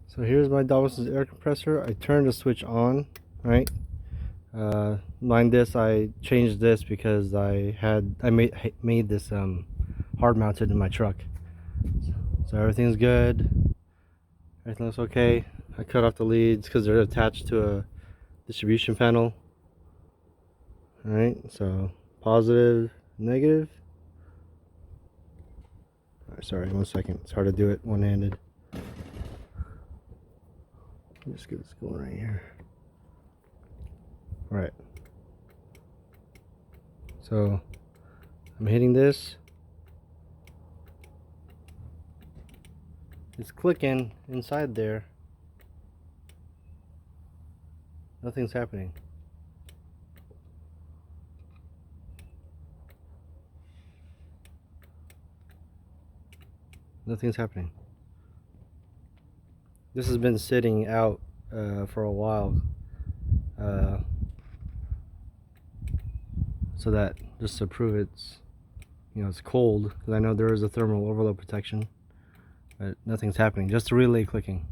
So here's my Dobinsons air compressor. I turned the switch on, right? Mind this, I changed this because I made this hard mounted in my truck. So everything's good. Everything looks okay. I cut off the leads because they're attached to a distribution panel. Alright, so positive, negative. Alright, sorry, 1 second. It's hard to do it one-handed. Let's get this going right here. Alright. So I'm hitting this. It's clicking inside there. Nothing's happening. Nothing's happening. This has been sitting out for a while, so that just to prove it's cold, because I know there is a thermal overload protection, but nothing's happening. Just the relay clicking.